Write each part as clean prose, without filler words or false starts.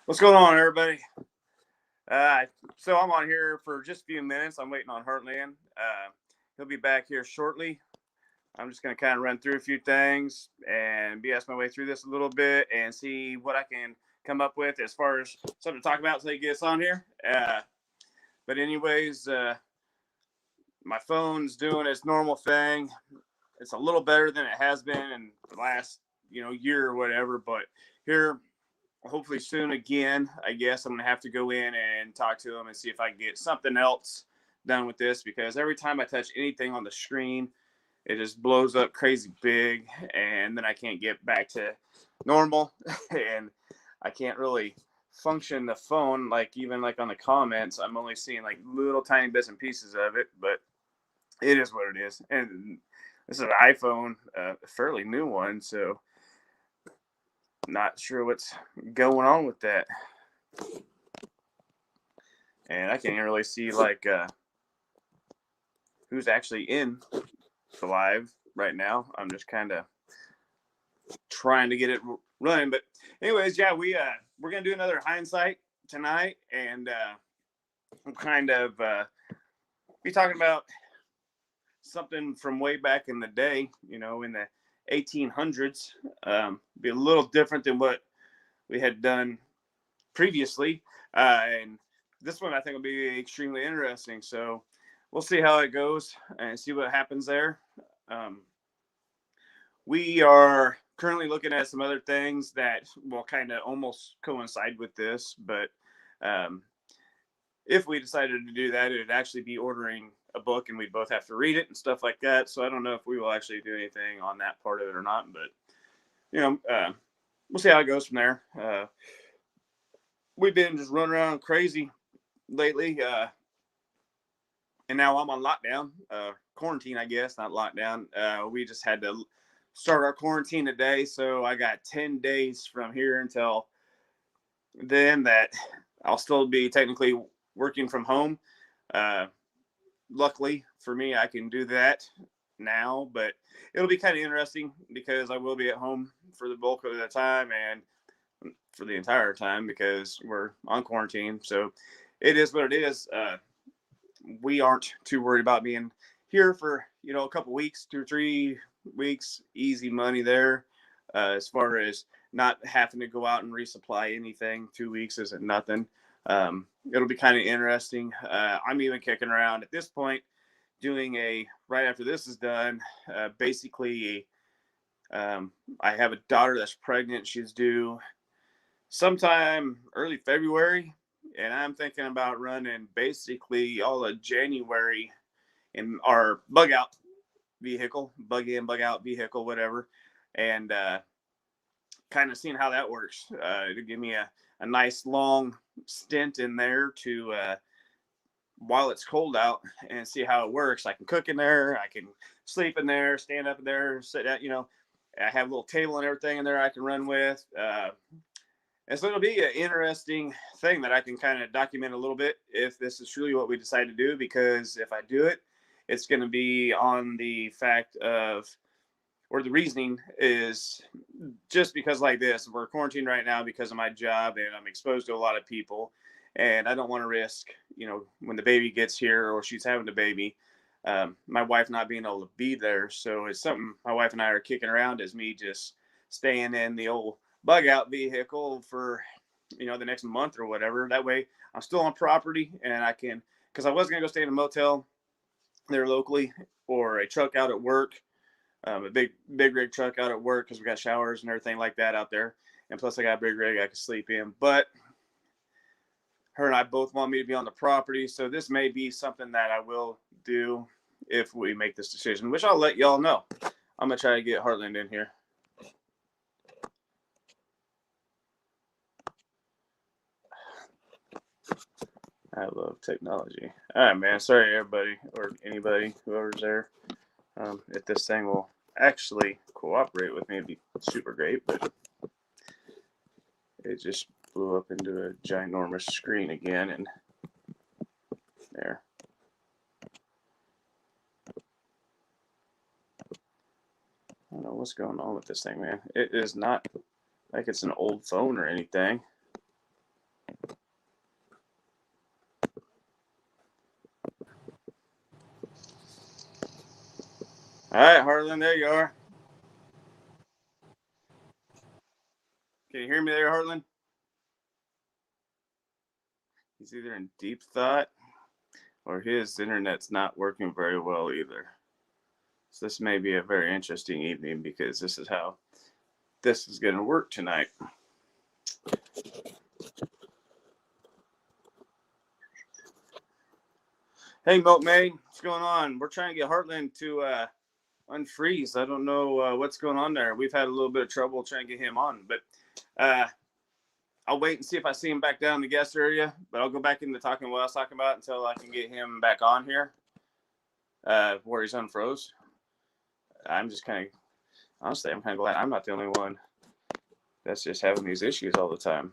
What's going on, everybody? Uh, so I'm on here for just a few minutes. I'm waiting on Heartland. He'll be back here shortly. I'm just going to kind of run through a few things and BS my way through this a little bit and see what I can come up with as far as something to talk about until he gets on here. But anyways, my phone's doing its normal thing. It's a little better than it has been in the last year or whatever. But here, hopefully soon again, I guess I'm gonna have to go in and talk to him and see if I can get something else done with this, because every time I touch anything on the screen, it just blows up crazy big, and then I can't get back to normal, and I can't really function the phone. Like, even like on the comments, I'm only seeing like little tiny bits and pieces of it, but it is what it is. And this is an iPhone, a fairly new one, so not sure what's going on with that. And I can't even really see like who's actually in the live right now. I'm just kind of trying to get it running. But anyways, yeah, we're gonna do another hindsight tonight, and we'll kind of be talking about something from way back in the day, in the 1800s. Be a little different than what we had done previously, and this one I think will be extremely interesting. So we'll see how it goes and see what happens there. Um, we are currently looking at some other things that will kind of almost coincide with this, but um, if we decided to do that, it'd actually be ordering a book, and we'd both have to read it and stuff like that. So I don't know if we will actually do anything on that part of it or not, but we'll see how it goes from there. We've been just running around crazy lately, and now I'm on lockdown, quarantine, I guess, not lockdown. We just had to start our quarantine today, so I got 10 days from here until then that I'll still be technically working from home. Uh, Luckily for me, I can do that now, but it'll be kind of interesting because I will be at home for the bulk of the time and for the entire time because we're on quarantine. So it is what it is. We aren't too worried about being here for a couple weeks, 2 or 3 weeks, easy money there. As far as not having to go out and resupply anything, 2 weeks isn't nothing. It'll be kind of interesting. I'm even kicking around at this point doing a right after this is done. Basically, I have a daughter that's pregnant. She's due sometime early February, and I'm thinking about running basically all of January in our bug out vehicle, bug in, bug out vehicle, whatever, and kind of seeing how that works. To give me a nice long stint in there to while it's cold out and see how it works. I can cook in there, I can sleep in there, stand up in there, sit at I have a little table and everything in there I can run with. And so it'll be an interesting thing that I can kind of document a little bit if this is truly what we decide to do. Because if I do it, it's going to be on the fact of, or the reasoning is just because like this, we're quarantined right now because of my job and I'm exposed to a lot of people. And I don't want to risk, when the baby gets here or she's having a baby, my wife not being able to be there. So it's something my wife and I are kicking around, is me just staying in the old bug out vehicle for the next month or whatever. That way I'm still on property and I can, because I was going to go stay in a motel there locally or a truck out at work, a big rig truck out at work, because we got showers and everything like that out there, and plus I got a big rig I can sleep in. But her and I both want me to be on the property, so this may be something that I will do if we make this decision, which I'll let y'all know. I'm gonna try to get Heartland in here. I love technology. All right, man. Sorry, everybody or anybody, whoever's there. If this thing will actually cooperate with me, it'd be super great. But it just blew up into a ginormous screen again, and there. I don't know what's going on with this thing, man. It is not like it's an old phone or anything. All right, Heartland, there you are. Can you hear me there, Heartland? He's either in deep thought or his internet's not working very well either. So this may be a very interesting evening because this is how this is going to work tonight. Hey, Milkmaid, what's going on? We're trying to get Heartland to unfreeze. I don't know what's going on there. We've had a little bit of trouble trying to get him on, but I'll wait and see if I see him back down in the guest area, but I'll go back into talking what I was talking about until I can get him back on here where he's unfroze. I'm just kind of, honestly, I'm kind of glad I'm not the only one that's just having these issues all the time.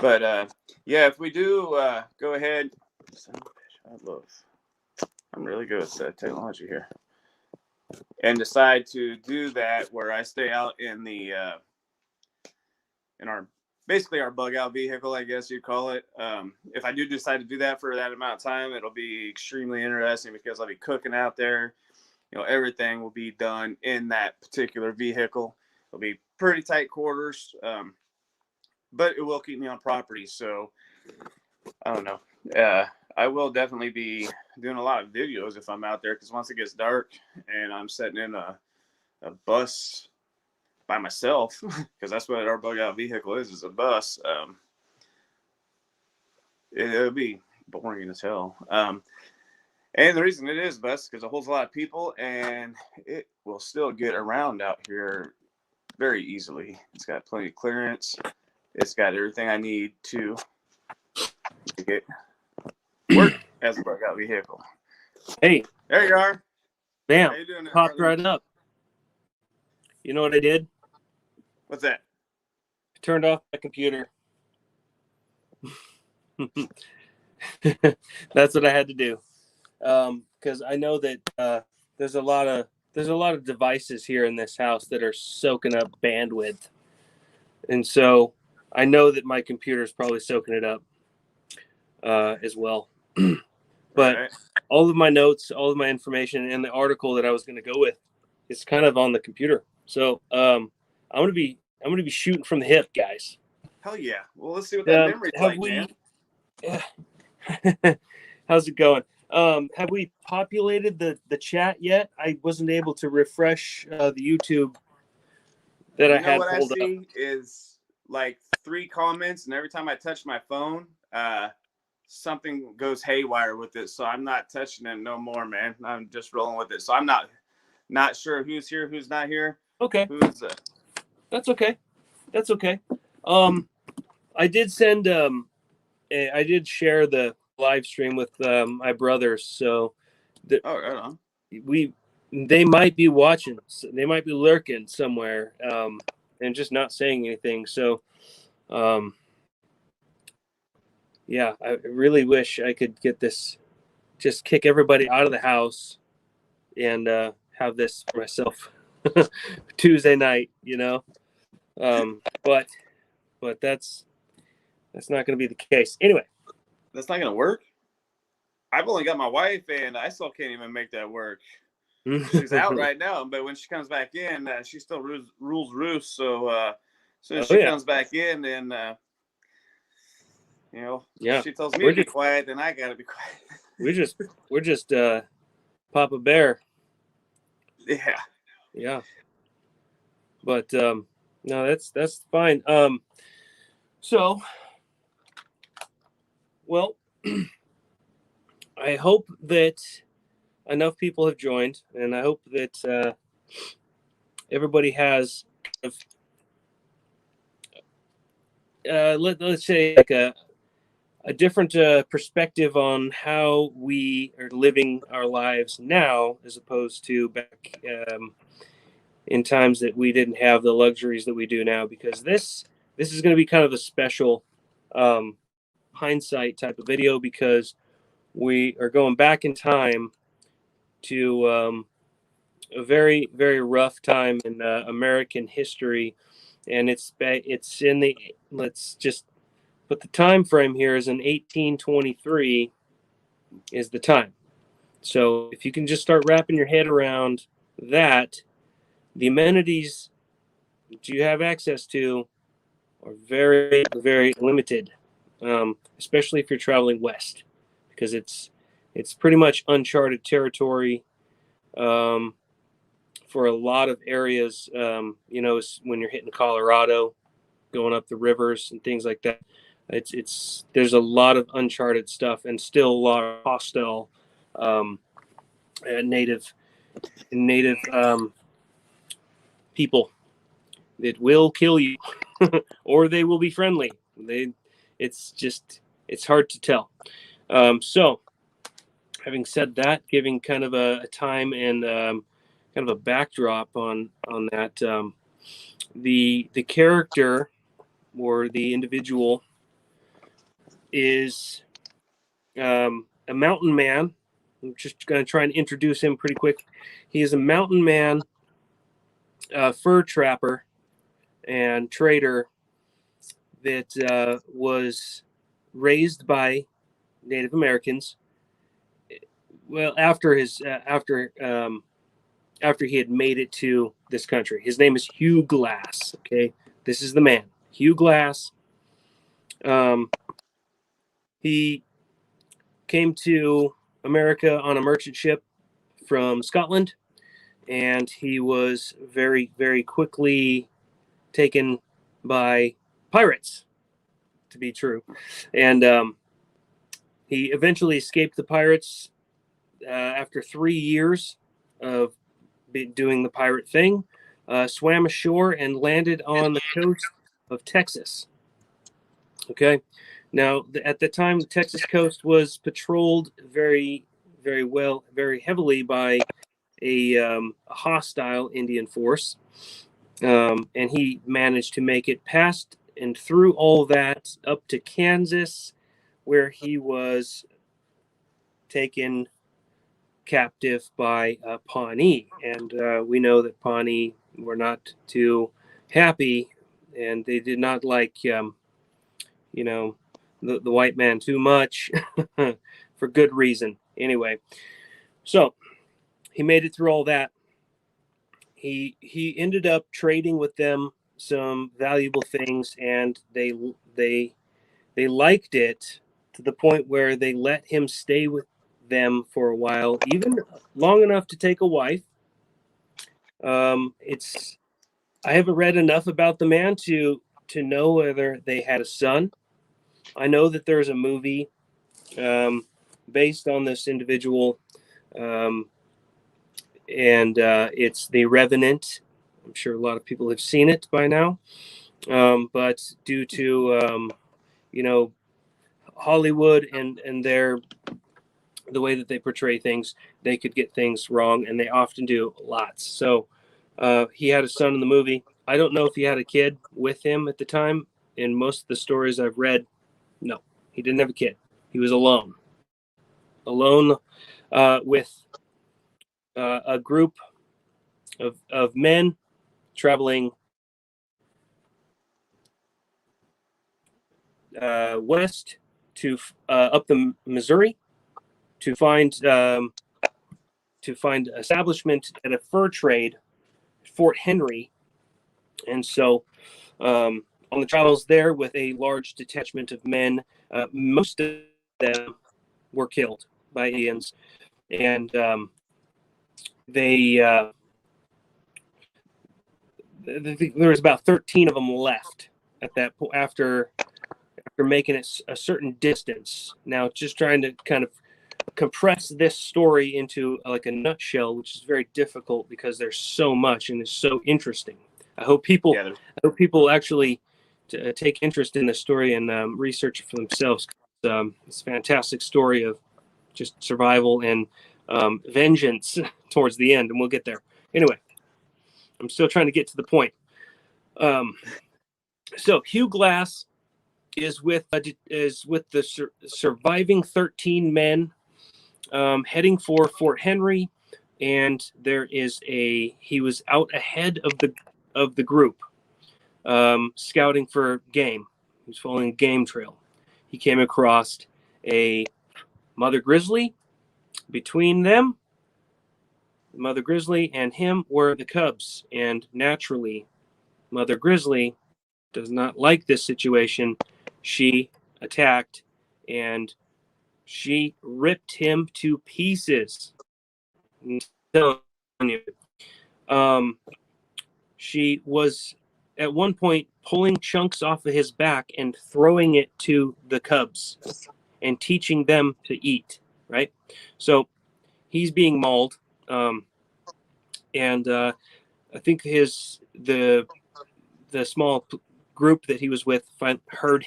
But yeah, if we do go ahead, I'm really good at technology here, and decide to do that where I stay out in the in our basically our bug out vehicle, I guess you'd call it. If I do decide to do that for that amount of time, it'll be extremely interesting because I'll be cooking out there. You know, everything will be done in that particular vehicle. It'll be pretty tight quarters, but it will keep me on property. So I don't know. I will definitely be doing a lot of videos if I'm out there, because once it gets dark and I'm sitting in a bus by myself, because that's what our bug out vehicle is a bus, it'll be boring as hell. And the reason it is bus because it holds a lot of people and it will still get around out here very easily. It's got plenty of clearance. It's got everything I need to make it work as a bug out vehicle. Hey, there you are. Bam! How you doing, popped right up. You know what I did? What's that? I turned off my computer. That's what I had to do, because I know that there's a lot of devices here in this house that are soaking up bandwidth, and so I know that my computer is probably soaking it up as well. But right. All of my notes, all of my information, and the article that I was going to go with is kind of on the computer. So I'm gonna be shooting from the hip, guys. Hell yeah! Well, let's see what that memory's like, man. How's it going? Have we populated the chat yet? I wasn't able to refresh the YouTube that I had pulled up. What I see is like 3 comments, and every time I touch my phone, something goes haywire with it. So I'm not touching it no more, man. I'm just rolling with it. So I'm not sure who's here, who's not here. Okay. Who's That's okay. That's okay. I did send I did share the live stream with my brothers, so right on. They might be watching, they might be lurking somewhere, and just not saying anything. So yeah, I really wish I could get this, just kick everybody out of the house and have this for myself Tuesday night, you know. But that's not going to be the case. Anyway, that's not going to work. I've only got my wife, and I still can't even make that work. She's out right now, but when she comes back in, she still rules roost. So as soon as she comes back in, then you know, she tells me to be quiet, then I got to be quiet. we're just Papa Bear. Yeah. But no, that's fine. So, well, I hope that enough people have joined, and I hope that everybody has let's say like a different perspective on how we are living our lives now, as opposed to back in times that we didn't have the luxuries that we do now. Because this is going to be kind of a special hindsight type of video, because we are going back in time to a very, very rough time in American history, and it's in the, let's just put the time frame here, is in 1823 is the time. So if you can just start wrapping your head around that the amenities that you have access to are very, very limited, especially if you're traveling west, because it's pretty much uncharted territory for a lot of areas. When you're hitting Colorado, going up the rivers and things like that, it's there's a lot of uncharted stuff and still a lot of hostile native people that will kill you or they will be friendly. It's hard to tell. So having said that, giving kind of a time and kind of a backdrop on that, the character or the individual is a mountain man. I'm just going to try and introduce him pretty quick. He is a mountain man, fur trapper, and trader that was raised by Native Americans. Well, after he had made it to this country. His name is Hugh Glass. Okay, this is the man, Hugh Glass. He came to America on a merchant ship from Scotland, and he was very, very quickly taken by pirates, to be true. And he eventually escaped the pirates after 3 years of doing the pirate thing, swam ashore and landed on the coast of Texas. Okay. Now, at the time, the Texas coast was patrolled very, very well, very heavily by a hostile Indian force. And he managed to make it past and through all that up to Kansas, where he was taken captive by Pawnee. And we know that Pawnee were not too happy, and they did not like, the white man too much for good reason. Anyway, so he made it through all that. He ended up trading with them some valuable things, and they liked it to the point where they let him stay with them for a while, even long enough to take a wife. I haven't read enough about the man to know whether they had a son. I know that there's a movie based on this individual, and it's The Revenant. I'm sure a lot of people have seen it by now, but due to Hollywood and the way that they portray things, they could get things wrong, and they often do lots. So he had a son in the movie. I don't know if he had a kid with him at the time. In most of the stories I've read, no, he didn't have a kid. He was alone with a group of men traveling west to up the Missouri to find establishment at a fur trade, Fort Henry. And so on the travels there with a large detachment of men, most of them were killed by Indians, and there was about 13 of them left at that point after making it a certain distance. Now, just trying to kind of compress this story into like a nutshell, which is very difficult because there's so much and it's so interesting. I hope people actually take interest in the story and research it for themselves. It's a fantastic story of just survival and vengeance towards the end, and we'll get there. Anyway, I'm still trying to get to the point. So Hugh Glass is with the surviving 13 men heading for Fort Henry, and he was out ahead of the group, scouting for game. He was following a game trail. He came across a mother grizzly. Between them Mother Grizzly and him were the cubs. And naturally, Mother Grizzly does not like this situation. She attacked and she ripped him to pieces. I'm telling you. She was at one point pulling chunks off of his back and throwing it to the cubs and teaching them to eat, right? So he's being mauled. And I think the small group that he was with heard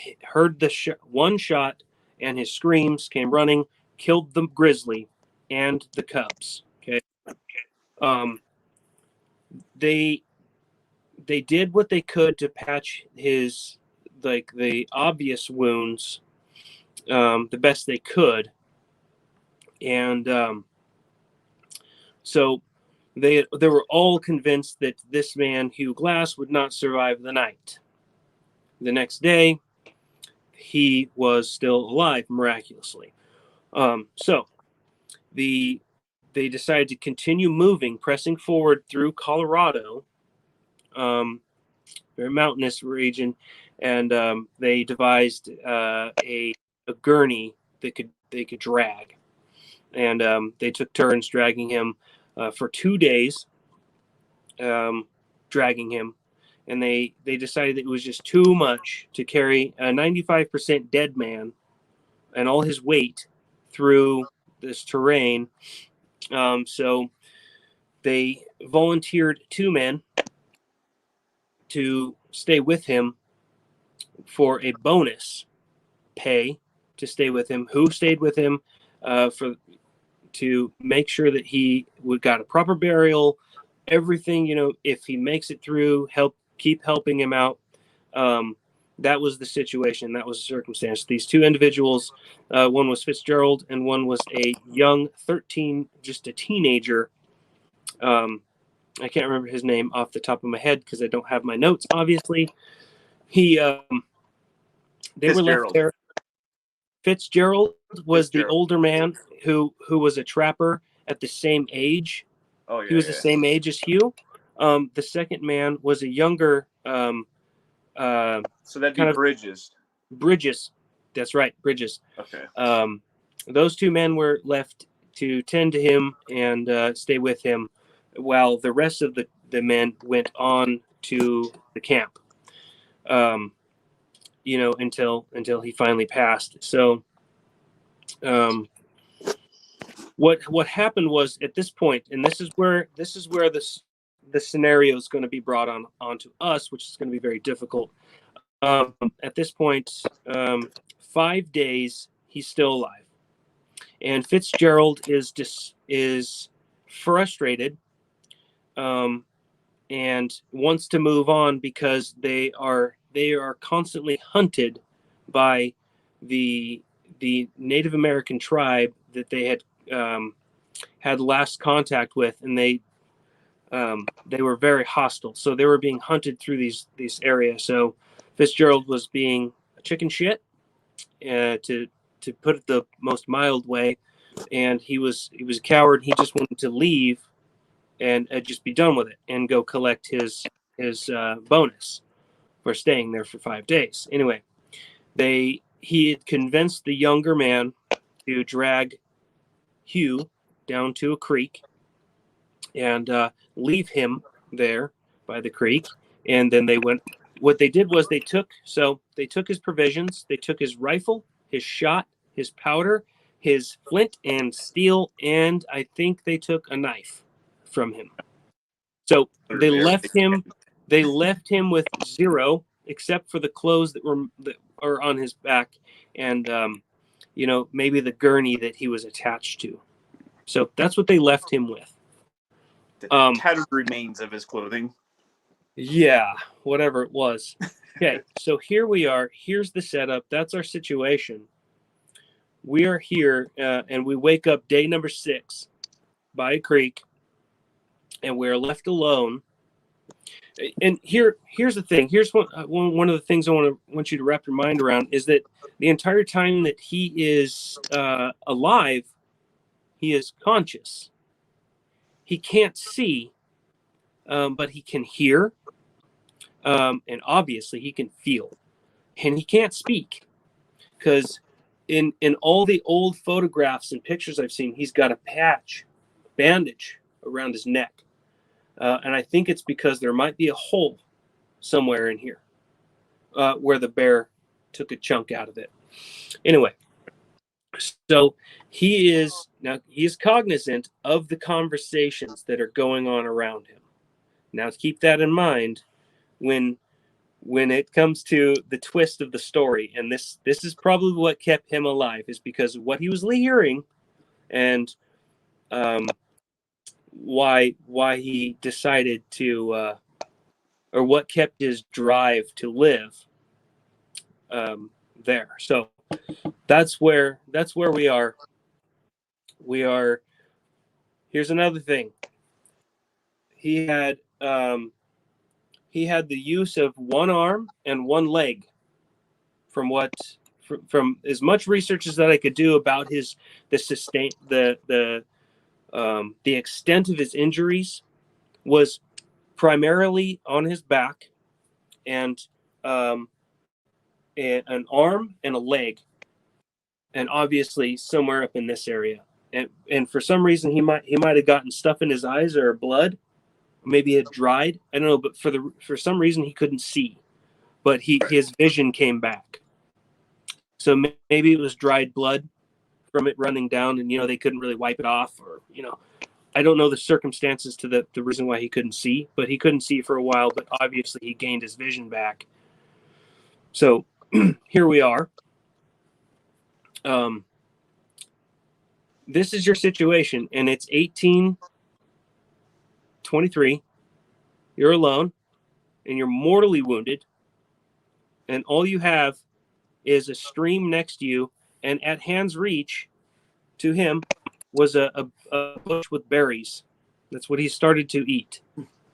the one shot, and his screams, came running, killed the grizzly and the cubs. Okay. They did what they could to patch his, like, the obvious wounds, the best they could, and so they were all convinced that this man Hugh Glass would not survive the night. The next day, he was still alive miraculously. So they decided to continue moving, pressing forward through Colorado, very mountainous region, and they devised a gurney they could drag, and they took turns dragging him for 2 days, dragging him, and they decided that it was just too much to carry a 95% dead man and all his weight through this terrain. So they volunteered 2 men to stay with him for a bonus pay to stay with him. Who stayed with him to make sure that he got a proper burial, everything. If he makes it through, keep helping him out. That was the situation. That was the circumstance. These 2 individuals, one was Fitzgerald and one was a young 13, just a teenager. I can't remember his name off the top of my head because I don't have my notes, obviously. They were left there. Fitzgerald was the older man who was a trapper at the same age. Oh, yeah, he was the same age as Hugh. The second man was a younger. So that'd be Bridges. Bridges, that's right, Bridges. Okay. Those 2 men were left to tend to him and stay with him, while the rest of the men went on to the camp. Until he finally passed. So, what happened was, at this point, and this is where the scenario is going to be brought onto us, which is going to be very difficult. At this point, 5 days he's still alive, and Fitzgerald is frustrated, and wants to move on because they are constantly hunted by the Native American tribe that they had last contact with, and they were very hostile. So they were being hunted through these areas. So Fitzgerald was being a chicken shit, to put it the most mild way, and he was a coward. He just wanted to leave and just be done with it and go collect his bonus for staying there for 5 days. Anyway, he had convinced the younger man to drag Hugh down to a creek and leave him there by the creek. And then what they did was they took his provisions, they took his rifle, his shot, his powder, his flint and steel, and I think they took a knife from him. So they left him with 0, except for the clothes that are on his back, and maybe the gurney that he was attached to. So that's what they left him with. The tattered remains of his clothing. Yeah, whatever it was. Okay, so here we are. Here's the setup. That's our situation. We are here, and we wake up day number 6 by a creek, and we're left alone. And here's the thing. Here's one of the things I want you to wrap your mind around is that the entire time that he is alive, he is conscious. he can't see, but he can hear, and obviously he can feel, and he can't speak because in all the old photographs and pictures I've seen, he's got a bandage around his neck, and I think it's because there might be a hole somewhere in here where the bear took a chunk out of it. Anyway, so he is cognizant of the conversations that are going on around him. Now keep that in mind when it comes to the twist of the story, and this is probably what kept him alive, is because of what he was hearing, and why he decided to or what kept his drive to live there. So that's where we are. Here's another thing. He had the use of one arm and one leg, from as much research as that I could do about the extent of his injuries was primarily on his back, and an arm and a leg, and obviously somewhere up in this area. And for some reason he might have gotten stuff in his eyes or blood, maybe it dried. I don't know, but for some reason he couldn't see, but his vision came back. So maybe it was dried blood from it running down, and they couldn't really wipe it off, or I don't know the circumstances to the reason why he couldn't see, but he couldn't see for a while. But obviously he gained his vision back. So here we are. This is your situation, and it's 1823. You're alone, and you're mortally wounded, and all you have is a stream next to you, and at hand's reach to him was a bush with berries. That's what he started to eat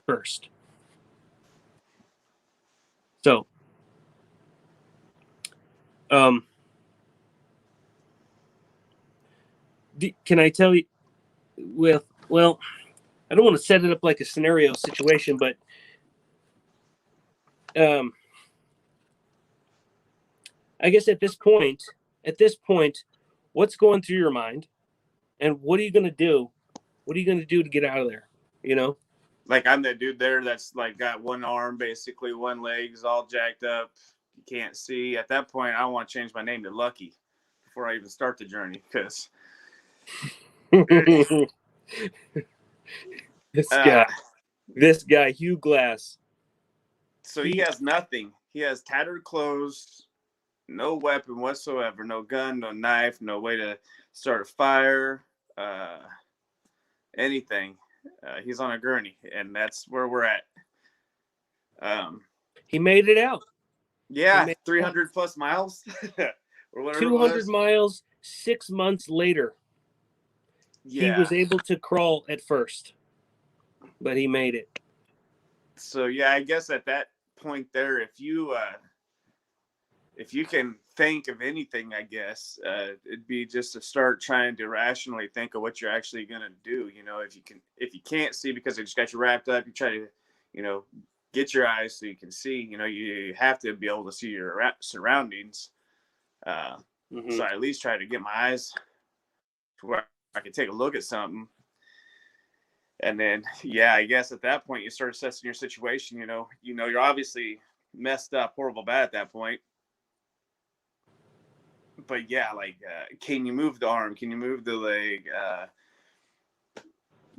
first. So, can I tell you? Well, I don't want to set it up like a scenario situation, but I guess at this point, what's going through your mind, and what are you going to do? What are you going to do to get out of there? Like, I'm that dude there that's like got one arm, basically one leg's all jacked up. You can't see. At that point, I want to change my name to Lucky before I even start the journey, because this guy, Hugh Glass. So he has nothing. He has tattered clothes, no weapon whatsoever, no gun, no knife, no way to start a fire, anything. He's on a gurney, and that's where we're at. He made it out. Yeah, 300 plus miles. Or whatever 200 miles, 6 months later. Yeah. He was able to crawl at first, but he made it. So, yeah, I guess at that point there, if you can think of anything, I guess it'd be just to start trying to rationally think of what you're actually gonna do. If you can't see because they just got you wrapped up, you try to get your eyes so you can see. You have to be able to see your surroundings. So I at least try to get my eyes to where I can take a look at something. And then, yeah, I guess at that point you start assessing your situation. You're obviously messed up, horrible, bad at that point. But yeah, like, can you move the arm? Can you move the leg?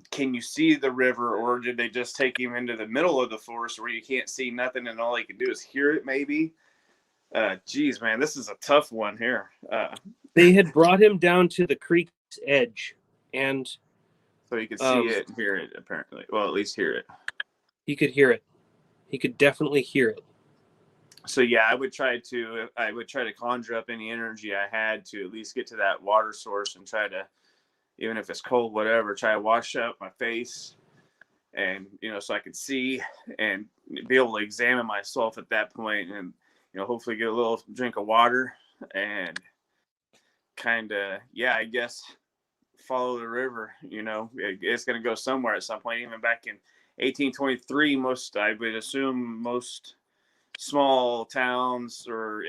Can you see the river, or did they just take him into the middle of the forest where you can't see nothing and all you can do is hear it? Maybe. Geez, man, this is a tough one here. They had brought him down to the creek's edge, and so he could see it and hear it, apparently. Well, at least hear it. He could hear it. He could definitely hear it. So yeah, I would try to conjure up any energy I had to at least get to that water source and try to, even if it's cold, whatever, try to wash up my face, and so I could see and be able to examine myself at that point, and hopefully get a little drink of water, and kind of, yeah, I guess follow the river. It's going to go somewhere at some point. Even back in 1823, I would assume most small towns or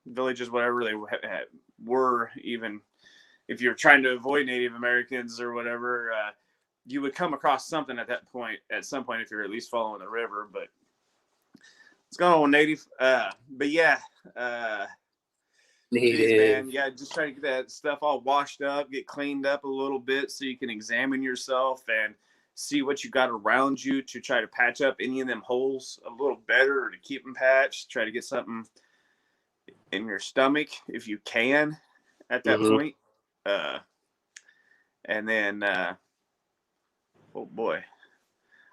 villages, whatever they were, even if you're trying to avoid Native Americans or whatever, you would come across something at some point if you're at least following the river. But what's going on, Native? But yeah, geez, man, yeah, just try to get that stuff all washed up, get cleaned up a little bit so you can examine yourself and see what you got around you to try to patch up any of them holes a little better, or to keep them patched. Try to get something in your stomach if you can at that point. And then, oh boy,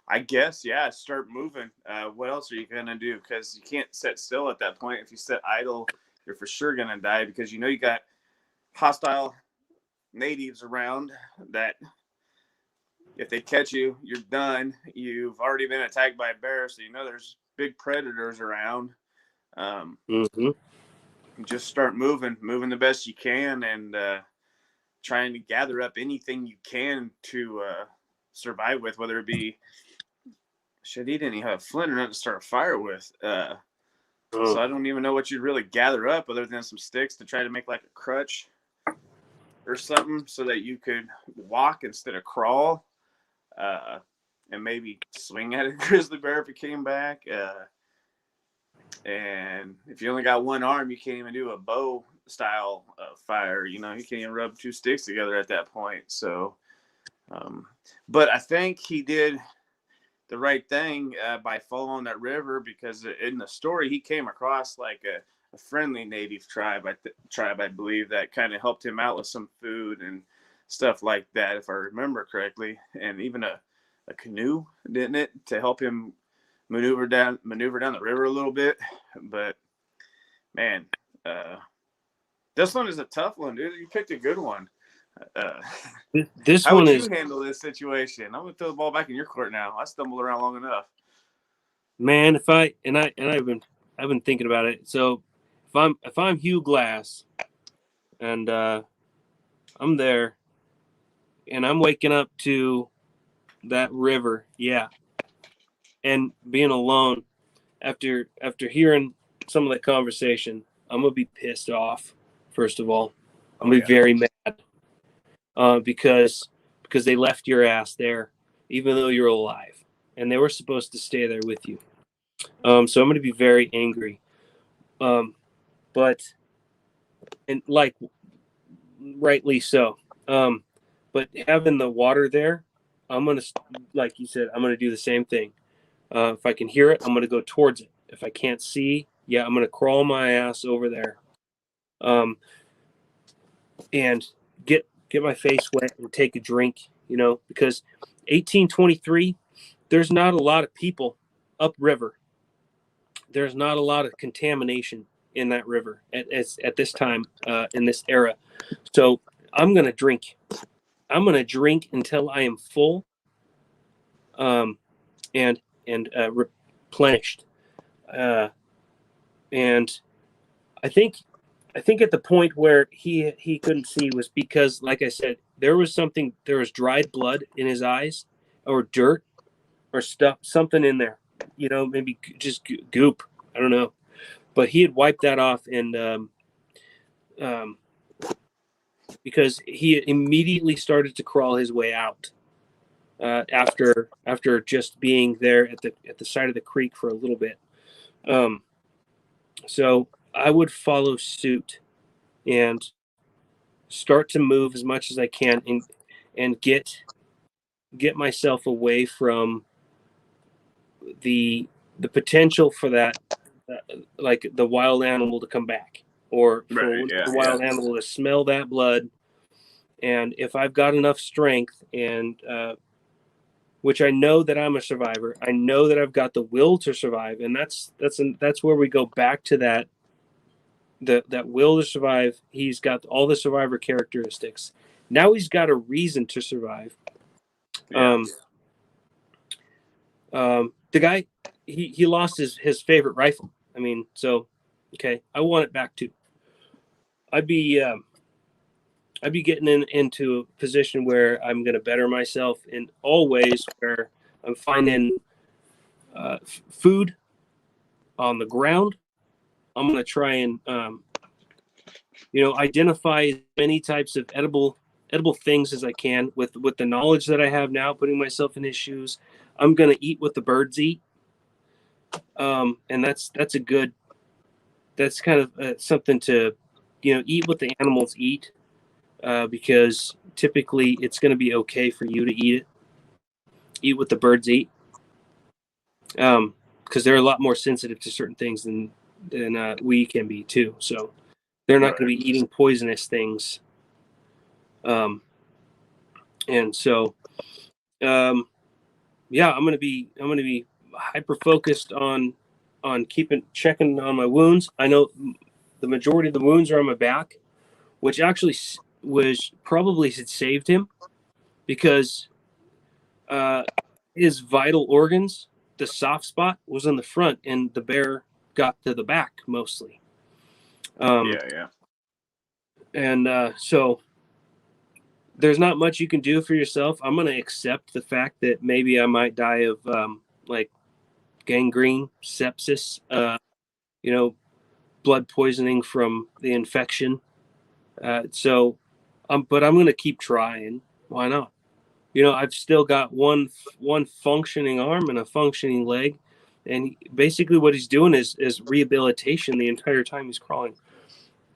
I guess, yeah, start moving. What else are you going to do? Because you can't sit still at that point. If you sit idle, you're for sure going to die, because you got hostile natives around that if they catch you, you're done. You've already been attacked by a bear, so there's big predators around. Just start moving the best you can, and trying to gather up anything you can to survive with, whether it be shit, he didn't even have a flint or nothing to start a fire with. So I don't even know what you'd really gather up other than some sticks to try to make like a crutch or something so that you could walk instead of crawl, and maybe swing at a grizzly bear if it came back. And if you only got one arm, you can't even do a bow style fire. You can't even rub two sticks together at that point. So, but I think he did the right thing by following that river, because in the story he came across like a friendly native tribe, I believe, that kind of helped him out with some food and stuff like that, if I remember correctly, and even a canoe, didn't it, to help him maneuver down the river a little bit. But man, this one is a tough one, dude. You picked a good one. This how one would is. you handle this situation? I'm gonna throw the ball back in your court now. I stumbled around long enough. Man, I've been thinking about it. So if I'm Hugh Glass, and I'm there, and I'm waking up to that river, yeah, and being alone after hearing some of the conversation, I'm gonna be pissed off. First of all, I'm gonna be very mad, because they left your ass there, even though you're alive, and they were supposed to stay there with you. So I'm going to be very angry. But like, rightly so. But having the water there, I'm going to, like you said, I'm going to do the same thing. If I can hear it, I'm going to go towards it. If I can't see, yeah, I'm going to crawl my ass over there. And get my face wet and take a drink, because 1823, there's not a lot of people upriver. There's not a lot of contamination in that river at this time, in this era. So I'm going to drink. I'm going to drink until I am full, and replenished. And I think at the point where he couldn't see was because, like I said, there was dried blood in his eyes, or dirt, or stuff, something in there, maybe just goop. I don't know, but he had wiped that off, and because he immediately started to crawl his way out, after just being there at the side of the creek for a little bit. So I would follow suit and start to move as much as I can, and get myself away from the potential for that, like the wild animal to come back, or for the wild animal to smell that blood. And if I've got enough strength, and which I know that I'm a survivor, I know that I've got the will to survive, and that's where we go back to that will to survive. He's got all the survivor characteristics. Now he's got a reason to survive. Yeah. The guy, he lost his favorite rifle. I mean, so okay, I want it back too. I'd be I'd be getting into a position where I'm going to better myself in all ways, where I'm finding food on the ground. I'm going to try and identify as many types of edible things as I can with the knowledge that I have now, putting myself in his shoes. I'm going to eat what the birds eat. And that's kind of something to, eat what the animals eat, because typically it's going to be okay for you to eat what the birds eat. Because they're a lot more sensitive to certain things than we can be too. So they're not going to be eating poisonous things. And so, yeah, I'm going to be hyper focused on checking on my wounds. I know the majority of the wounds are on my back, which actually was probably had saved him, because his vital organs, the soft spot, was on the front, and the bear got to the back mostly. Yeah. And so there's not much you can do for yourself. I'm going to accept the fact that maybe I might die of like gangrene, sepsis, blood poisoning from the infection. But I'm going to keep trying. Why not? I've still got one functioning arm and a functioning leg, and basically what he's doing is rehabilitation the entire time he's crawling.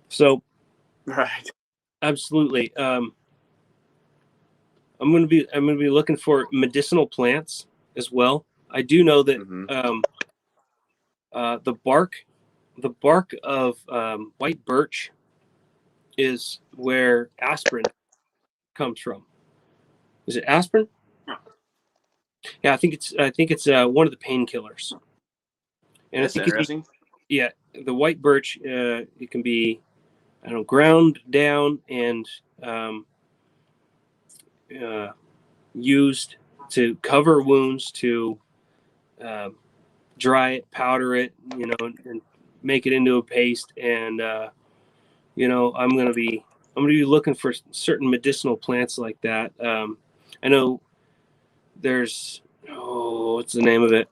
So, right, absolutely. I'm going to be looking for medicinal plants as well. I do know that the bark of white birch is where aspirin comes from. Is it aspirin? Yeah, I think it's one of the painkillers. And that's interesting. The white birch, it can be, ground down and used to cover wounds, to dry it, powder it, and make it into a paste. And I'm gonna be looking for certain medicinal plants like that. I know there's what's the name of it?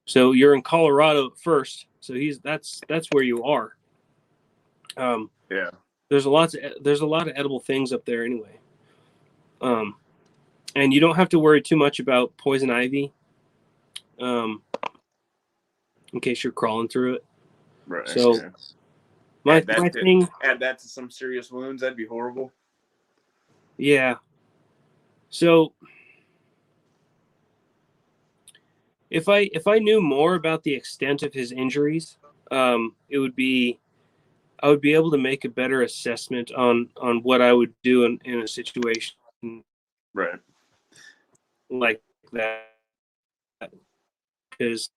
So you're in Colorado first, so that's where you are. Yeah. There's a lot of edible things up there anyway. And you don't have to worry too much about poison ivy, in case you're crawling through it. Right. So yeah. my thing, add that to some serious wounds, that'd be horrible. Yeah. So if I knew more about the extent of his injuries, I would be able to make a better assessment on what I would do in a situation right like that. Because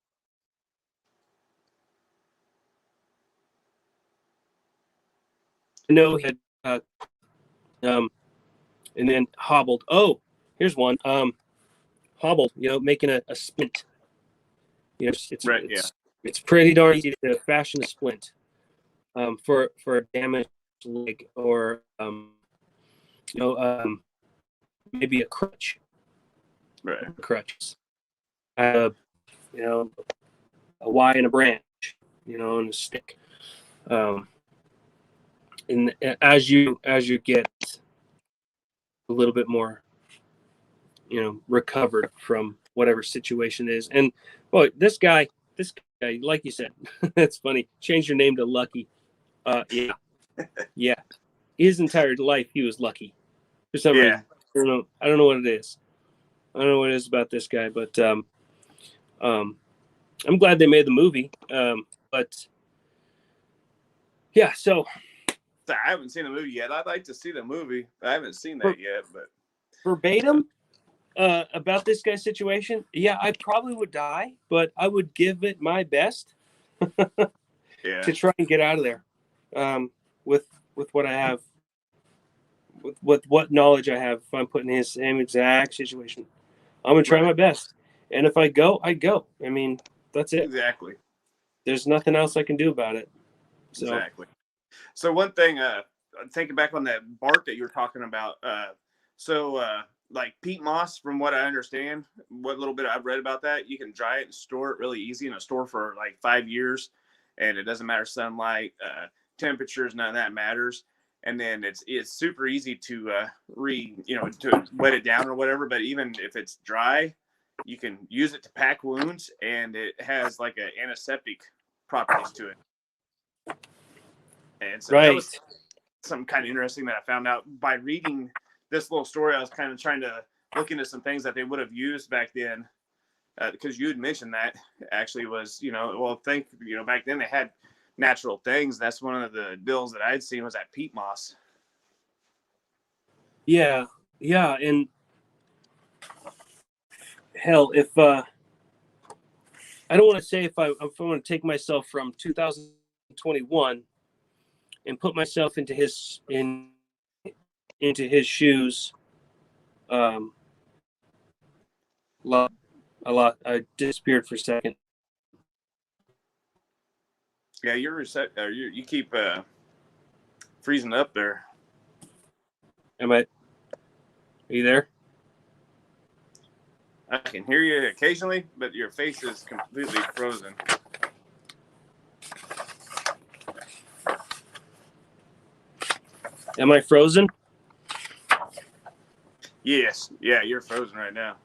I know he had and then hobbled. Oh, here's one. Hobbled, making a splint. It's pretty darn easy to fashion a splint for a damaged leg, or maybe a crutch. Right. Crutches. A Y and a branch, and a stick. And as you get a little bit more, recovered from whatever situation is. And boy, this guy, like you said, it's funny. Change your name to Lucky. Yeah. His entire life, he was lucky for some reason. I don't know what it is. I don't know what it is about this guy, but I'm glad they made the movie. But yeah, so I haven't seen the movie yet. I'd like to see the movie. I haven't seen that yet, but verbatim about this guy's situation, yeah, I probably would die, but I would give it my best to try and get out of there with what I have, with what knowledge I have. If I'm put in his same exact situation, I'm gonna try my best, and if I go, I go. I mean, that's it. Exactly. There's nothing else I can do about it. So. Exactly. So one thing thinking back on that bark that you were talking about. Like peat moss, from what I understand, what little bit I've read about that, you can dry it and store it really easy in a store for like 5 years, and it doesn't matter sunlight, temperatures, none of that matters. And then it's super easy to to wet it down or whatever. But even if it's dry, you can use it to pack wounds, and it has like an antiseptic properties to it. And so that was something kind of interesting that I found out by reading this little story. I was kind of trying to look into some things that they would have used back then, because you had mentioned that actually was, back then they had natural things. That's one of the deals that I'd seen was that peat moss. Yeah. And hell, if I don't want to say if I want to take myself from 2021 and put myself into his shoes, a lot. I disappeared for a second. Yeah, you keep freezing up there. Are you there? I can hear you occasionally, but your face is completely frozen. Am I frozen? Yes. Yeah, you're frozen right now.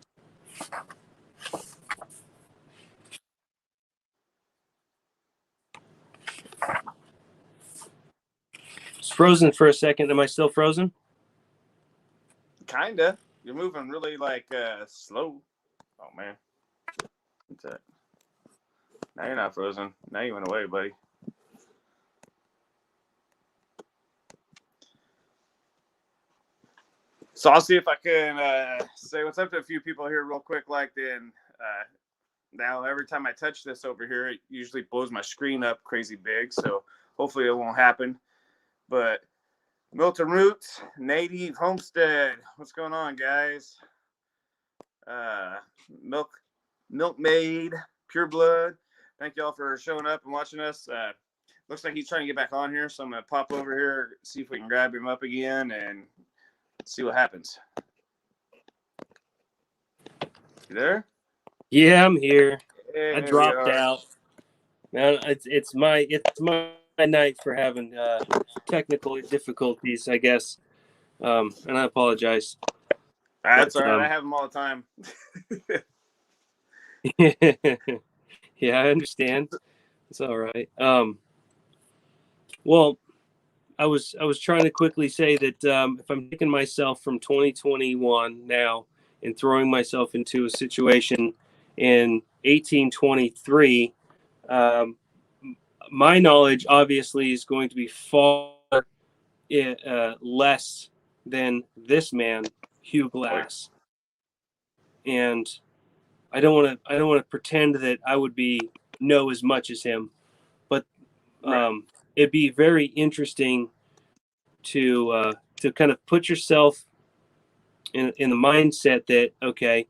It's frozen for a second. Am I still frozen? Kinda. You're moving really slow. Oh man. What's that? Now you're not frozen. Now you went away, buddy. So I'll see if I can say what's up to a few people here real quick. Now every time I touch this over here, it usually blows my screen up crazy big. So hopefully it won't happen. But Milton Roots, Native Homestead, what's going on, guys? Milkmaid, Pure Blood, thank y'all for showing up and watching us. Looks like he's trying to get back on here, so I'm gonna pop over here, see if we can grab him up again and see what happens. You there? Yeah, I'm here. Yeah, I dropped out. Man, it's my night for having technical difficulties, I guess. And I apologize. That's all right. I have them all the time. Yeah, I understand. It's all right. Well, I was trying to quickly say that if I'm taking myself from 2021 now and throwing myself into a situation in 1823, my knowledge obviously is going to be far less than this man, Hugh Glass, and I don't want to pretend that I would know as much as him, but it'd be very interesting to kind of put yourself in the mindset that, okay,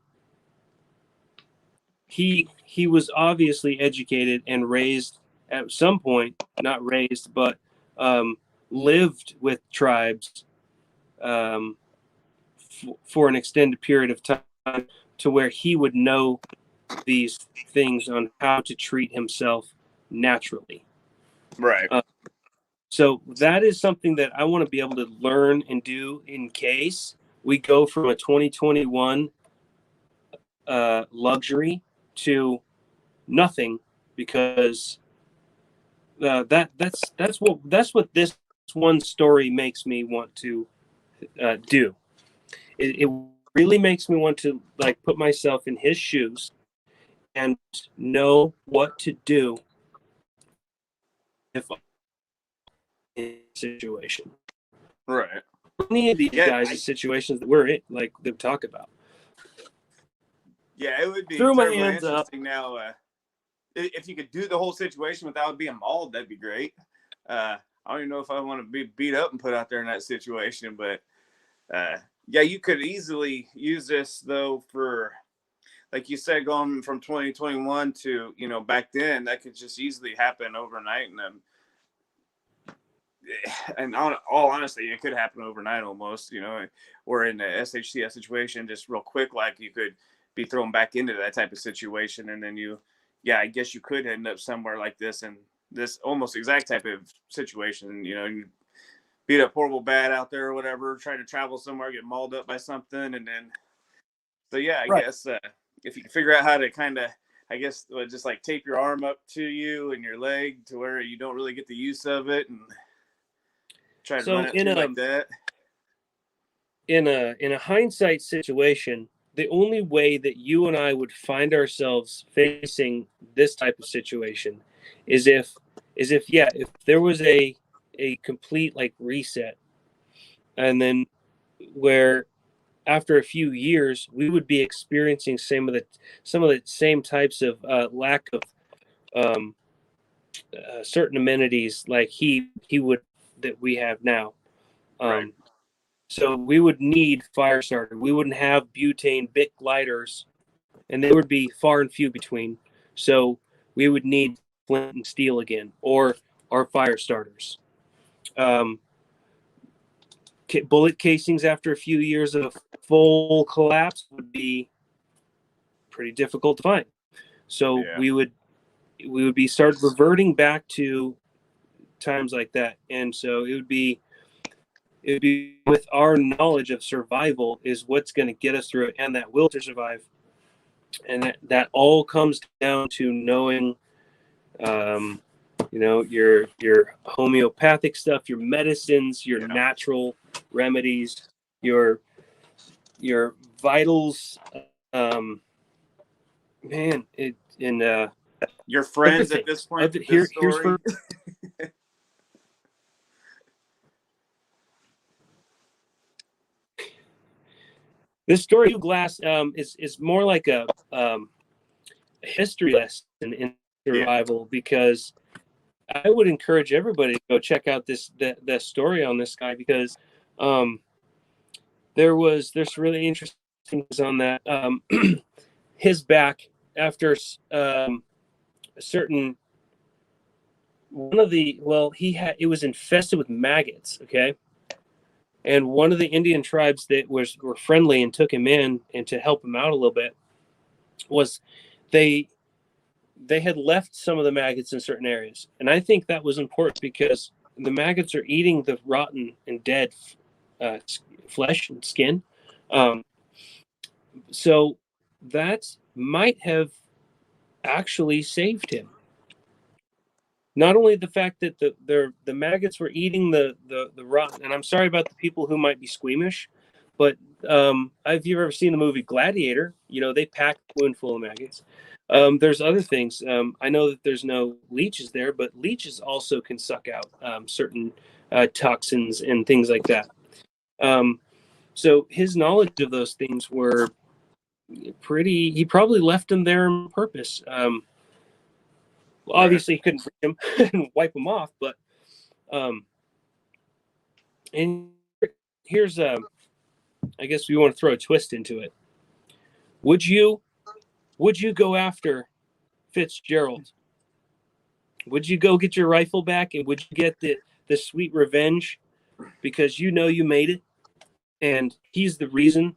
he was obviously educated and raised at some point, not raised, but lived with tribes for an extended period of time, to where he would know these things on how to treat himself naturally. Right. So that is something that I want to be able to learn and do in case we go from a 2021 luxury to nothing, because that's what this one story makes me want to do. It really makes me want to put myself in his shoes and know what to do if I'm in a situation. Right. Any of these guys' situations that we're in, they talk about. Yeah, it would be Threw my terribly hands interesting up. now. If you could do the whole situation without being mauled, that'd be great. I don't even know if I want to be beat up and put out there in that situation, but yeah, you could easily use this though for, like you said, going from 2021 to back then. That could just easily happen overnight, and and on all honesty, it could happen overnight almost, or in a SHCS situation, just real quick, like you could be thrown back into that type of situation. And then I guess you could end up somewhere like this, and this almost exact type of situation, you beat up horrible bad out there or whatever, try to travel somewhere, get mauled up by something. And then, so yeah, I Right. guess if you can figure out how to kind of, I guess, just like tape your arm up to you and your leg to where you don't really get the use of it, and try to run it through like that. In a hindsight situation, the only way that you and I would find ourselves facing this type of situation is if there was a complete like reset, and then where after a few years we would be experiencing some of the same types of lack of certain amenities like he would that we have now. Right. So we would need fire starter. We wouldn't have butane Bic lighters, and they would be far and few between. So we would need flint and steel again, or our fire starters. Bullet casings after a few years of full collapse would be pretty difficult to find. So we would be start reverting back to times like that, and so it would be with our knowledge of survival is what's going to get us through it, and that will to survive. And that all comes down to knowing, your homeopathic stuff, your medicines, your natural remedies, your vitals. Your friends at this point. Here's this story, Hugh Glass, is more like a history lesson in survival, because I would encourage everybody to go check out the story on this guy, because there's really interesting things on that. His back after a certain it was infested with maggots. Okay. And one of the Indian tribes that were friendly and took him in and to help him out a little bit was they had left some of the maggots in certain areas. And I think that was important because the maggots are eating the rotten and dead flesh and skin. So that might have actually saved him. Not only the fact that the maggots were eating the rotten, and I'm sorry about the people who might be squeamish, but have you ever seen the movie Gladiator? They pack a wound full of maggots. There's other things. I know that there's no leeches there, but leeches also can suck out certain toxins and things like that. So his knowledge of those things were he probably left them there on purpose. Obviously, he couldn't bring him and wipe them off, but and here's I guess we want to throw a twist into it. Would you go after Fitzgerald? Would you go get your rifle back, and would you get the sweet revenge because you made it, and he's the reason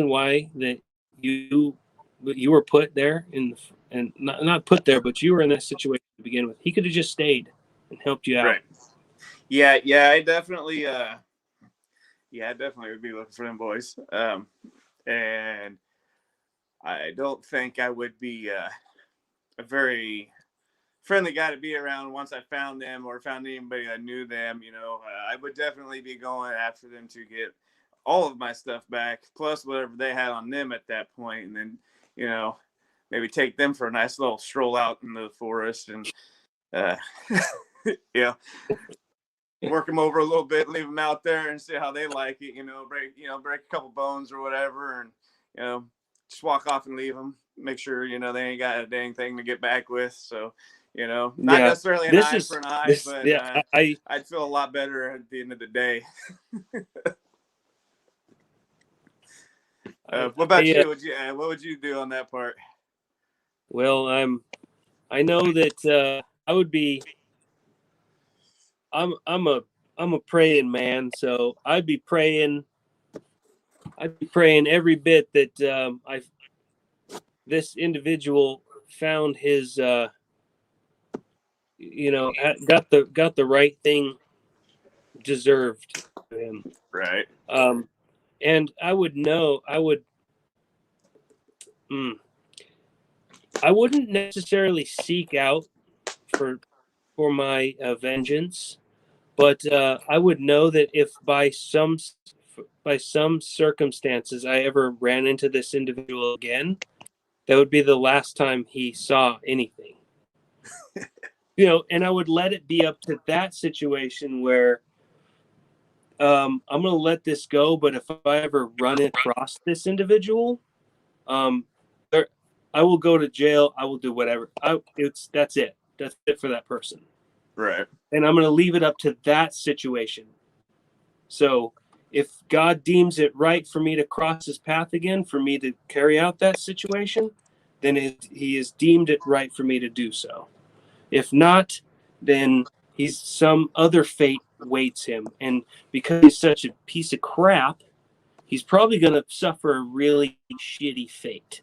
why that you were put there and not put there, but you were in that situation to begin with. He could have just stayed and helped you out. Right. Yeah, I definitely would be looking for them boys. And I don't think I would be a very friendly guy to be around once I found them or found anybody that knew them. I would definitely be going after them to get all of my stuff back, plus whatever they had on them at that point, and then maybe take them for a nice little stroll out in the forest and work them over a little bit, leave them out there and see how they like it. Break a couple bones or whatever, and just walk off and leave them. Make sure they ain't got a dang thing to get back with. So not necessarily an eye for an eye, but I'd feel a lot better at the end of the day. What about you? What would you do on that part? Well, I know that I would be I'm a praying man, so I'd be praying every bit that this individual found his got the right thing deserved to him. Right. And I wouldn't necessarily seek out for my vengeance, but I would know that if by some circumstances I ever ran into this individual again, that would be the last time he saw anything. And I would let it be up to that situation where I'm going to let this go, but if I ever run across this individual, I will go to jail. I will do whatever. That's it. That's it for that person. Right. And I'm going to leave it up to that situation. So if God deems it right for me to cross his path again, for me to carry out that situation, then he has deemed it right for me to do so. If not, then some other fate waits him. And because he's such a piece of crap, he's probably going to suffer a really shitty fate.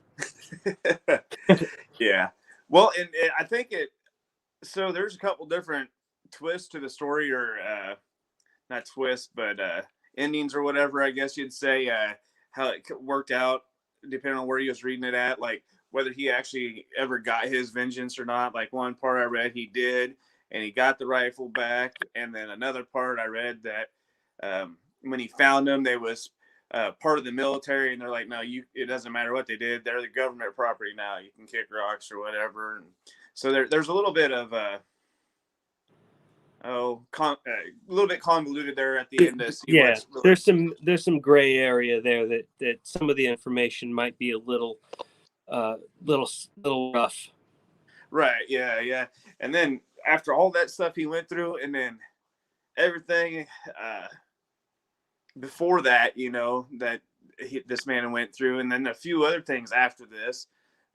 Yeah. Well, and I think so there's a couple different twists to the story, or not twists, but endings or whatever, I guess you'd say, how it worked out depending on where he was reading it at, like whether he actually ever got his vengeance or not. Like one part I read he did, and he got the rifle back. And then another part I read that when he found them, they was part of the military, and they're like, no, it doesn't matter what they did. They're the government property now. You can kick rocks or whatever. And so there's a little bit of a little bit convoluted there at the end. Yeah, really... there's some gray area there that some of the information might be a little rough. Right. Yeah. And then after all that stuff he went through, and then everything before that, that this man went through, and then a few other things after this,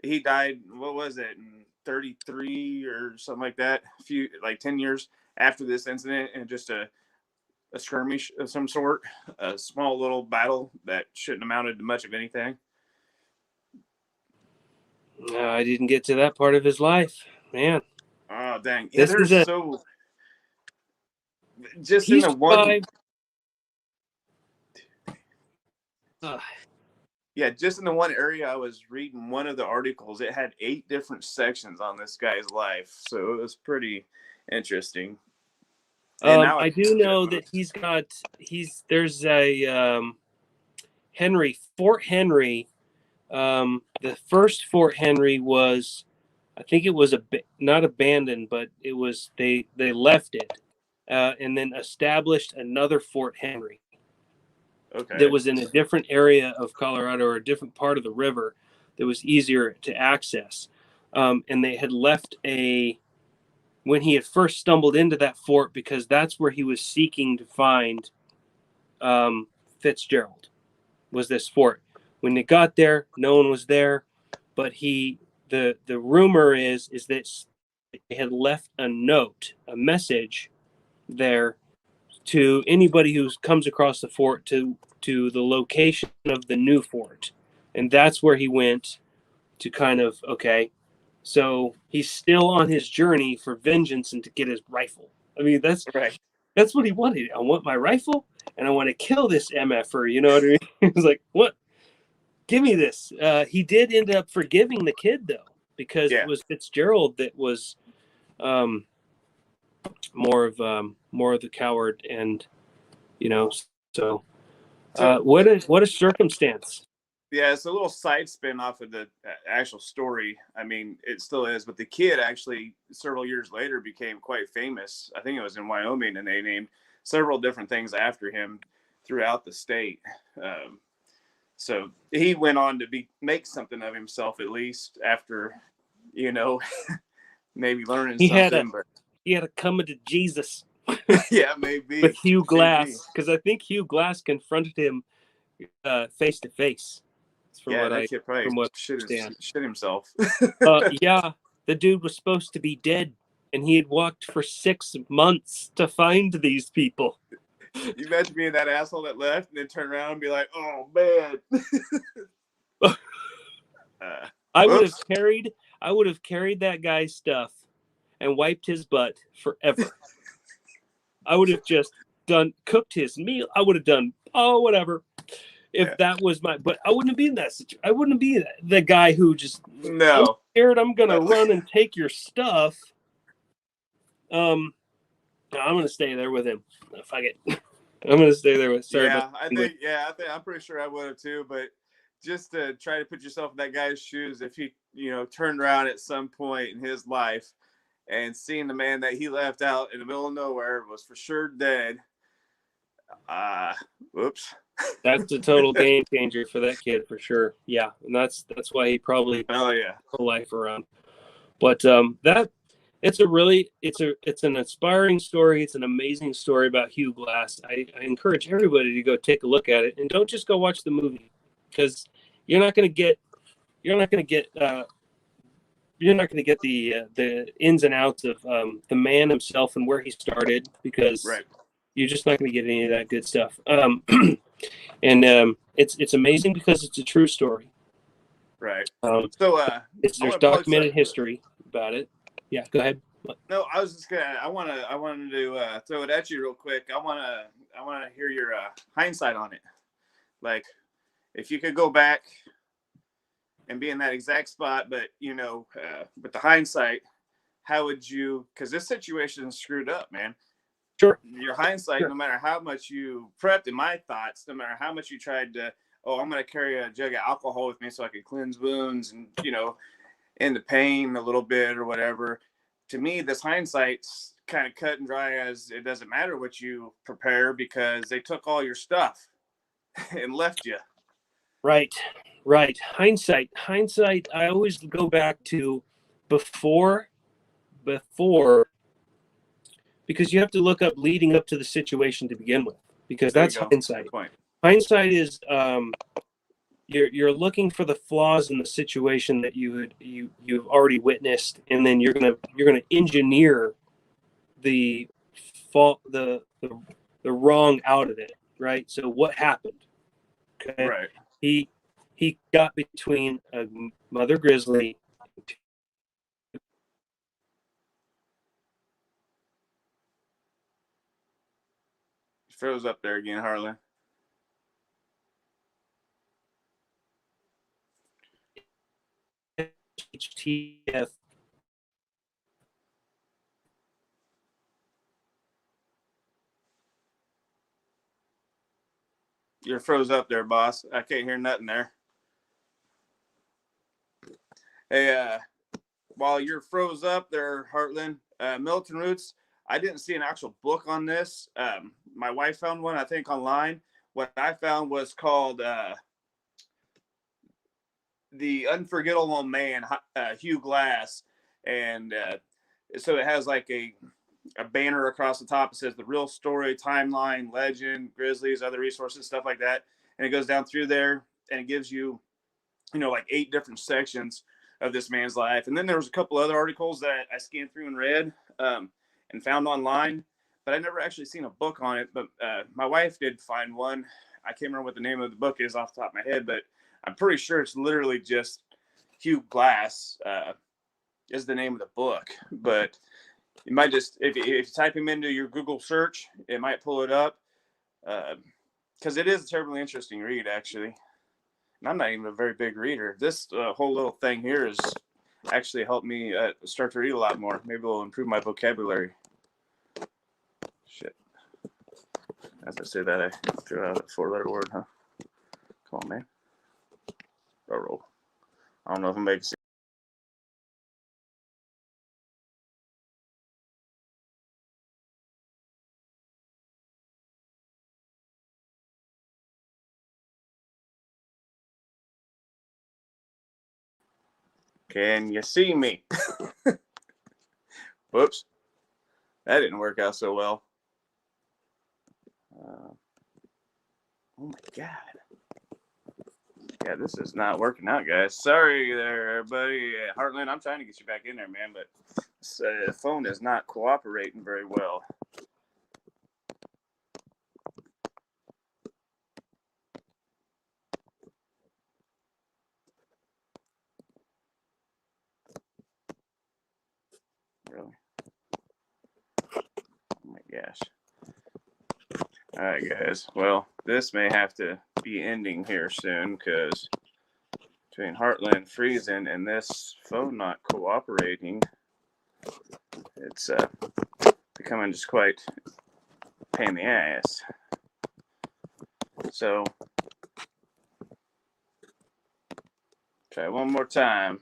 he died. What was it, in 33 or something like that? 10 years after this incident, and just a skirmish of some sort, a small little battle that shouldn't amounted to much of anything. I didn't get to that part of his life, man. Oh dang! Yeah, just in the one. Yeah, just in the one area I was reading one of the articles, it had 8 different sections on this guy's life, so it was pretty interesting. I do know that there's a Fort Henry. The first Fort Henry was, I think it was not abandoned, but it was they left it and then established another Fort Henry. Okay. That was in a different area of Colorado, or a different part of the river that was easier to access. And they had left when he had first stumbled into that fort, because that's where he was seeking to find Fitzgerald, was this fort. When they got there, no one was there, but the rumor is that they had left a message there to anybody who comes across the fort to the location of the new fort. And that's where he went to kind of, okay, so he's still on his journey for vengeance and to get his rifle. I mean, that's right. That's what he wanted. I want my rifle and I want to kill this MFer. You know what I mean? He was like, what? Give me this. He did end up forgiving the kid, though, because it was Fitzgerald that was more of the coward, and so what a circumstance. Yeah, it's a little side spin off of the actual story. I mean, it still is, but the kid actually several years later became quite famous. I think it was in Wyoming, and they named several different things after him throughout the state. So he went on to make something of himself, at least after, maybe learning something. He had a coming to Jesus. Yeah, maybe. With Hugh Glass, because I think Hugh Glass confronted him face to face. That kid probably shit himself. Yeah, the dude was supposed to be dead. and he had walked for 6 months to find these people. You imagine being that asshole that left and then turn around and be like, "Oh man." I would have carried that guy's stuff and wiped his butt forever. I would have just cooked his meal. I would have done whatever. If that was but I wouldn't be in that situation. I wouldn't be the guy who just I'm scared I'm gonna run and take your stuff. I'm gonna stay there with him. Fuck it. I'm gonna stay there with. Sorry. I think I'm pretty sure I would have too. But just to try to put yourself in that guy's shoes, if he turned around at some point in his life and seeing the man that he left out in the middle of nowhere was for sure dead. Whoops. That's a total game changer for that kid for sure. Yeah, and that's why he probably a life around. But it's an inspiring story. It's an amazing story about Hugh Glass. I encourage everybody to go take a look at it, and don't just go watch the movie, because you're not going to get the ins and outs of the man himself and where he started, because you're just not going to get any of that good stuff. And it's amazing because it's a true story. Right. There's documented history about it. Yeah, go ahead. No, I was just I wanted to throw it at you real quick. I wanna hear your hindsight on it. Like, if you could go back and be in that exact spot, but with the hindsight, how would you? Because this situation is screwed up, man. Sure. Your hindsight, no matter how much you prepped, in my thoughts, no matter how much you tried to, I'm going to carry a jug of alcohol with me so I can cleanse wounds and, end the pain a little bit or whatever. To me, this hindsight's kind of cut and dry, as it doesn't matter what you prepare because they took all your stuff and left you. Right. Hindsight. I always go back to before, because you have to look up leading up to the situation to begin with, because that's hindsight. Hindsight is you're looking for the flaws in the situation that you've already witnessed, and then you're gonna engineer the fault, the wrong out of it, right? So what happened? Okay, right. He got between a mother grizzly. Froze up there again, Harlan. HTF. You're froze up there, boss. I can't hear nothing there. Hey, while you're froze up there, Heartland, Militant Roots, I didn't see an actual book on this. My wife found one, I think, online. What I found was called The Unforgettable Man, Hugh Glass. And so it has like a banner across the top. It says the real story, timeline, legend, grizzlies, other resources, stuff like that. And it goes down through there and it gives you, like 8 different sections of this man's life. And then there was a couple other articles that I scanned through and read and found online, but I never actually seen a book on it. But my wife did find one. I can't remember what the name of the book is off the top of my head, but I'm pretty sure it's literally just Hugh Glass is the name of the book. But you might just, if you type him into your Google search, it might pull it up, because it is a terribly interesting read, actually. And I'm not even a very big reader. This whole little thing here has actually helped me start to read a lot more. Maybe it'll improve my vocabulary. Shit. As I say that, I threw out a 4-letter word, huh? Come on, man. Roll. I don't know if I'm making sense. Can you see me? Whoops. That didn't work out so well. Oh my God. Yeah, this is not working out, guys. Sorry there, everybody. Heartland, I'm trying to get you back in there, man, but the phone is not cooperating very well. Really? Oh my gosh. All right, guys. Well, this may have to be ending here soon because between Heartland freezing and this phone not cooperating, it's becoming just quite a pain in the ass. So, try one more time.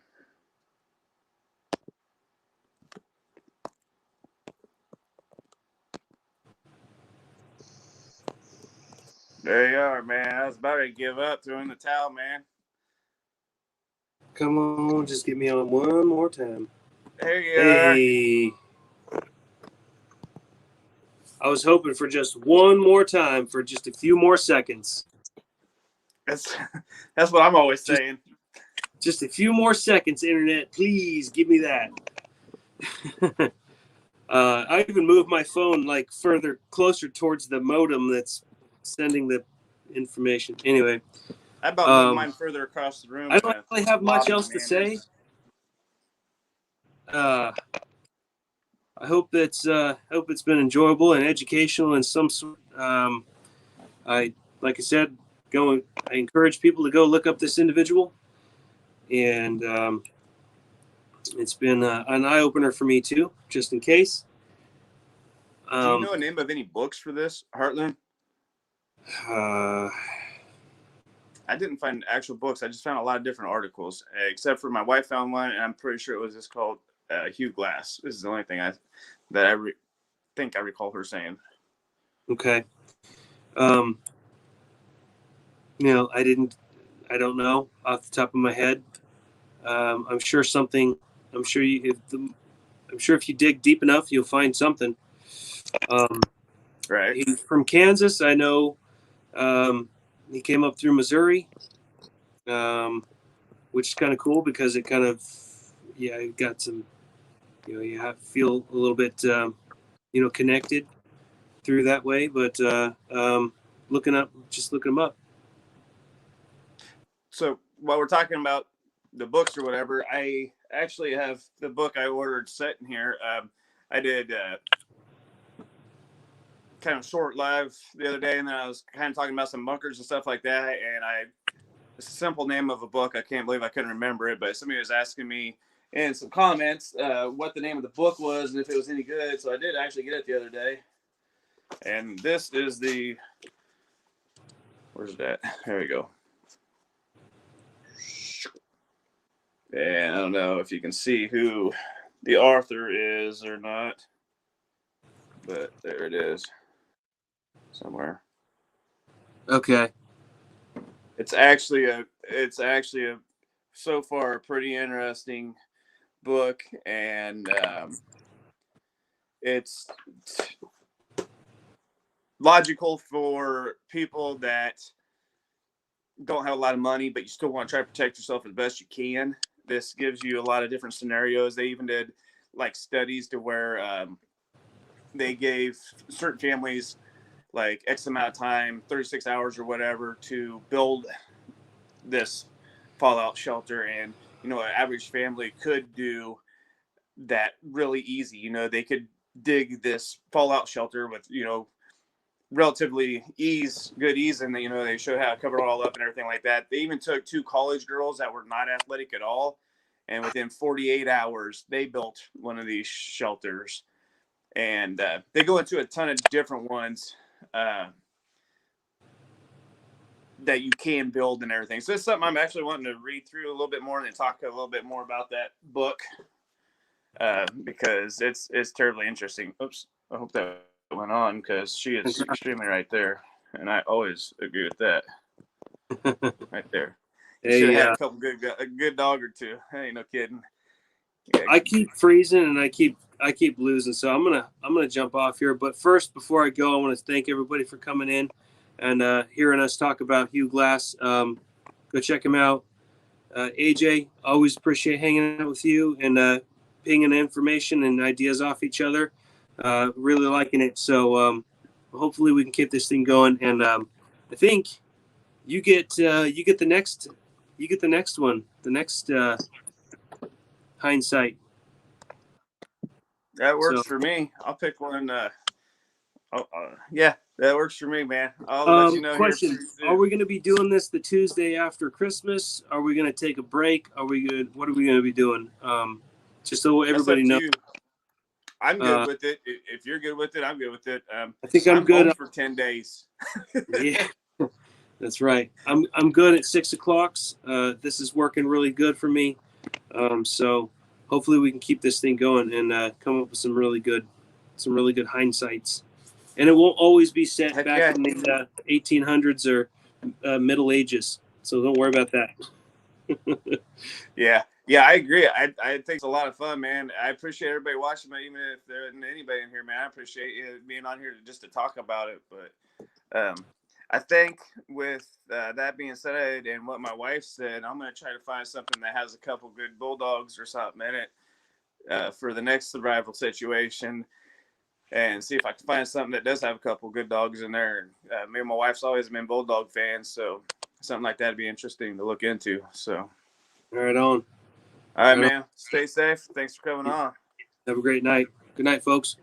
There you are, man. I was about to give up, throwing the towel, man. Come on, just get me on one more time. There you are. Hey. I was hoping for just one more time for just a few more seconds. That's what I'm always saying. Just a few more seconds, internet. Please give me that. I even moved my phone like closer towards the modem that's sending the information. Anyway, I about moved mine further across the room. I don't really have much else to say. I hope it's been enjoyable and educational in some sort. I encourage people to go look up this individual, and it's been an eye opener for me too, just in case. Do you know a name of any books for this, Heartland? I didn't find actual books. I just found a lot of different articles, except for my wife found one, and I'm pretty sure it was just called Hugh Glass. This is the only thing I think I recall her saying. Okay. I don't know off the top of my head. I'm sure if you dig deep enough, you'll find something. Right. He's from Kansas. I know. He came up through Missouri, which is kind of cool because it kind of, you got some, you have to feel a little bit, connected through that way. But looking him up. So while we're talking about the books or whatever, I actually have the book I ordered sitting here. I did kind of short live the other day, and then I was kind of talking about some bunkers and stuff like that. And it's a simple name of a book. I can't believe I couldn't remember it, but somebody was asking me in some comments what the name of the book was and if it was any good. So I did actually get it the other day. And this is where's that? There we go. And I don't know if you can see who the author is or not, but there it is somewhere. Okay. It's actually a so far a pretty interesting book, and it's logical for people that don't have a lot of money, but you still want to try to protect yourself as best you can. This gives you a lot of different scenarios. They even did like studies to where they gave certain families like X amount of time, 36 hours or whatever, to build this fallout shelter. And, an average family could do that really easy. They could dig this fallout shelter with, relatively good ease. And, they showed how to cover it all up and everything like that. They even took 2 college girls that were not athletic at all. And within 48 hours, they built one of these shelters. And they go into a ton of different ones that you can build and everything. So it's something I'm actually wanting to read through a little bit more and then talk a little bit more about that book because it's terribly interesting. Oops, I hope that went on because she is extremely right there. And I always agree with that. Right there. You should have had a couple a good dog or two. Ain't no kidding. Yeah. I keep freezing and I keep losing, so I'm gonna jump off here. But first, before I go, I want to thank everybody for coming in and hearing us talk about Hugh Glass. Go check him out. AJ, always appreciate hanging out with you. And pinging information and ideas off each other. Really liking it. So hopefully we can keep this thing going. And I think you get the next one, the next hindsight. That works So, for me. I'll pick one. Yeah, that works for me, man. I'll let you know here question: pretty are soon. we going to be doing this the Tuesday after Christmas? Are we going to take a break? Are we good? What are we going to be doing? Just so That's up everybody to knows. you. I'm good with it. If you're good with it, I'm good with it. I think I'm home good. for 10 days. Yeah, that's right. I'm good at 6 o'clock. This is working really good for me. So hopefully we can keep this thing going and come up with some really good hindsights. And it won't always be set Heck back yeah. in the 1800s or Middle Ages. So don't worry about that. Yeah, I agree. I think it's a lot of fun, man. I appreciate everybody watching, man. Even if there isn't anybody in here, man, I appreciate you being on here just to talk about it. But I think with that being said, and what my wife said, I'm gonna try to find something that has a couple good bulldogs or something in it for the next survival situation, and see if I can find something that does have a couple good dogs in there. Me and my wife's always been bulldog fans, so something like that would be interesting to look into. So. Right on. All right, man. Stay safe. Thanks for coming on. Have a great night. Good night, folks.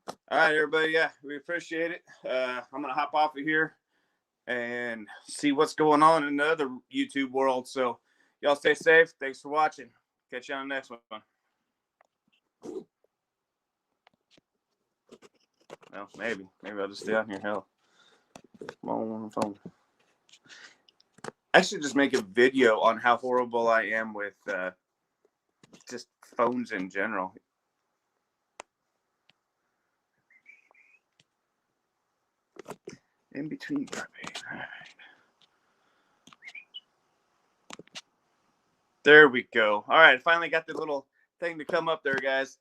All right, everybody. Yeah, we appreciate it. I'm going to hop off of here and see what's going on in the other YouTube world. So, y'all stay safe. Thanks for watching. Catch you on the next one. Well, maybe. Maybe I'll just stay on here. Hell. I'm on the phone. I should just make a video on how horrible I am with just phones in general. In between. All right. There we go. All right, finally got the little thing to come up there, guys.